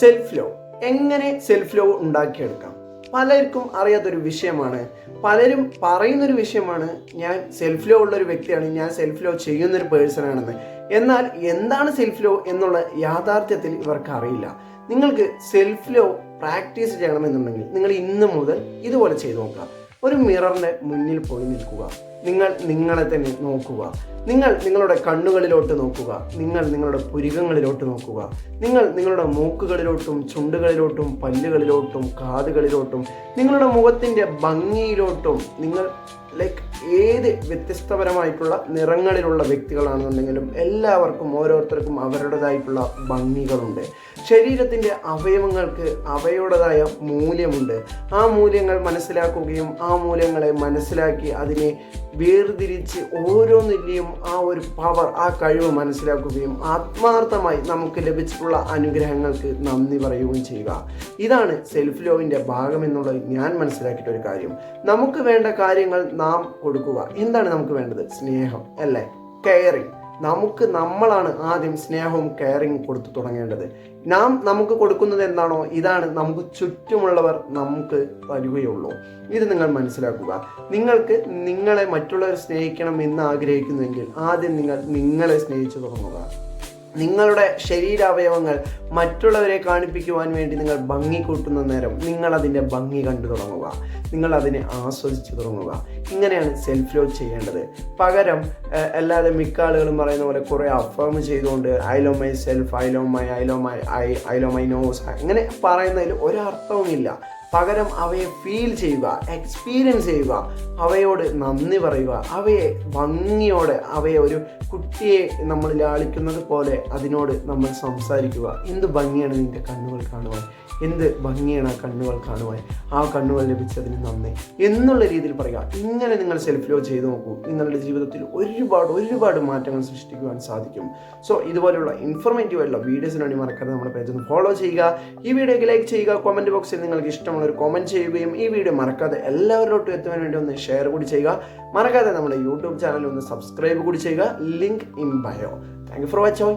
Self love. എങ്ങനെ self love ഉണ്ടാക്കിയെടുക്കാം? പലർക്കും അറിയാത്തൊരു വിഷയമാണ്. പലരും പറയുന്നൊരു വിഷയമാണ്, ഞാൻ സെൽഫ് ലവ് ഉള്ളൊരു വ്യക്തിയാണ്, ഞാൻ സെൽഫ് ലവ് ചെയ്യുന്നൊരു പേഴ്സൺ ആണെന്ന്. എന്നാൽ എന്താണ് സെൽഫ് ലവ് എന്നുള്ള യാഥാർത്ഥ്യത്തിൽ ഇവർക്ക് അറിയില്ല. നിങ്ങൾക്ക് സെൽഫ് ലവ് പ്രാക്ടീസ് ചെയ്യണമെന്നുണ്ടെങ്കിൽ നിങ്ങൾ ഇന്ന് മുതൽ ഇതുപോലെ ചെയ്തു നോക്കുക. ഒരു മിററിൻ്റെ മുന്നിൽ പോയി നിൽക്കുക. നിങ്ങൾ നിങ്ങളെ തന്നെ നോക്കുക. നിങ്ങൾ നിങ്ങളുടെ കണ്ണുകളിലോട്ട് നോക്കുക. നിങ്ങൾ നിങ്ങളുടെ പുരികങ്ങളിലോട്ട് നോക്കുക. നിങ്ങൾ നിങ്ങളുടെ മൂക്കുകളിലോട്ടും ചുണ്ടുകളിലോട്ടും പല്ലുകളിലോട്ടും കാതുകളിലോട്ടും നിങ്ങളുടെ മുഖത്തിൻ്റെ ഭംഗിയിലോട്ടും നിങ്ങൾ ഏത് വ്യത്യസ്തപരമായിട്ടുള്ള നിറങ്ങളിലുള്ള വ്യക്തികളാണെന്നുണ്ടെങ്കിലും എല്ലാവർക്കും ഓരോരുത്തർക്കും അവരുടേതായിട്ടുള്ള ഭംഗികളുണ്ട്. ശരീരത്തിൻ്റെ അവയവങ്ങൾക്ക് അവയുടേതായ മൂല്യമുണ്ട്. ആ മൂല്യങ്ങൾ മനസ്സിലാക്കുകയും ആ മൂല്യങ്ങളെ മനസ്സിലാക്കി അതിനെ വേർതിരിച്ച് ഓരോന്നിൻ്റെയും ആ ഒരു പവർ, ആ കഴിവ് മനസ്സിലാക്കുകയും ആത്മാർത്ഥമായി നമുക്ക് ലഭിച്ചിട്ടുള്ള അനുഗ്രഹങ്ങൾക്ക് നന്ദി പറയുകയും ചെയ്യുക. ഇതാണ് സെൽഫ് ലവിൻ്റെ ഭാഗമെന്നുള്ളത് ഞാൻ മനസ്സിലാക്കിയിട്ടൊരു കാര്യം. നമുക്ക് വേണ്ട കാര്യങ്ങൾ നാം കൊടുക്കുക. എന്താണ് നമുക്ക് വേണ്ടത്? സ്നേഹം അല്ലേ? കെയറിങ്. നമ്മളാണ് ആദ്യം സ്നേഹവും കെയറിങ് കൊടുത്തു തുടങ്ങേണ്ടത്. നമുക്ക് കൊടുക്കുന്നത് എന്താണോ ഇതാണ് നമുക്ക് ചുറ്റുമുള്ളവർ നമുക്ക് തരികയുള്ളൂ. ഇത് നിങ്ങൾ മനസ്സിലാക്കുക. നിങ്ങൾക്ക് നിങ്ങളെ മറ്റുള്ളവർ സ്നേഹിക്കണം എന്ന് ആഗ്രഹിക്കുന്നുവെങ്കിൽ ആദ്യം നിങ്ങളെ സ്നേഹിച്ചു തുടങ്ങുക. നിങ്ങളുടെ ശരീരാവയവങ്ങൾ മറ്റുള്ളവരെ കാണിപ്പിക്കുവാൻ വേണ്ടി നിങ്ങൾ ഭംഗി കൂട്ടുന്ന നേരം നിങ്ങൾ അതിൻ്റെ ഭംഗി കണ്ടു തുടങ്ങുക. നിങ്ങൾ അതിനെ ആസ്വദിച്ചു തുടങ്ങുക. ഇങ്ങനെയാണ് സെൽഫ് ലവ് ചെയ്യേണ്ടത്. പകരം അല്ലാതെ മിക്ക ആളുകളും പറയുന്ന പോലെ കുറേ അഫേം ചെയ്തുകൊണ്ട് I love myself, I love my nose ഇങ്ങനെ പറയുന്നതിൽ ഒരർത്ഥവുമില്ല. പകരം അവയെ ഫീൽ ചെയ്യുക, എക്സ്പീരിയൻസ് ചെയ്യുക, അവയോട് നന്ദി പറയുക, അവയെ ഭംഗിയോടെ, അവയെ ഒരു കുട്ടിയെ നമ്മൾ ലാളിക്കുന്നത് പോലെ അതിനോട് നമ്മൾ സംസാരിക്കുക. എന്ത് ഭംഗിയാണ് നിൻ്റെ കണ്ണുകൾ കാണുവാൻ, എന്ത് ഭംഗിയാണ് ആ കണ്ണുകൾ കാണുവാൻ, ആ കണ്ണുകൾ ലഭിച്ചതിന് നന്ദി എന്നുള്ള രീതിയിൽ പറയുക. ഇങ്ങനെ നിങ്ങൾ സെൽഫ് ലവ് ചെയ്ത് നോക്കൂ. നിങ്ങളുടെ ജീവിതത്തിൽ ഒരുപാട് മാറ്റങ്ങൾ സൃഷ്ടിക്കുവാൻ സാധിക്കും. സോ ഇതുപോലുള്ള ഇൻഫോർമേറ്റീവ് ആയിട്ടുള്ള വീഡിയോസിന് വേണ്ടി മറക്കാതെ നമ്മുടെ പേജ് ഒന്ന് ഫോളോ ചെയ്യുക. ഈ വീഡിയോക്ക് ലൈക്ക് ചെയ്യുക. കമൻറ്റ് ബോക്സിൽ നിങ്ങൾക്ക് ഇഷ്ടമുള്ള ഒരു കമൻറ്റ് ചെയ്യുകയും ഈ വീഡിയോ മറക്കാതെ എല്ലാവരിലോട്ടും എത്തുവാൻ വേണ്ടി ഒന്ന് ഷെയർ കൂടി ചെയ്യുക. മറക്കാതെ നമ്മുടെ യൂട്യൂബ് ചാനൽ ഒന്ന് സബ്സ്ക്രൈബ് കൂടി ചെയ്യുക. Link in bio. Thank you for watching.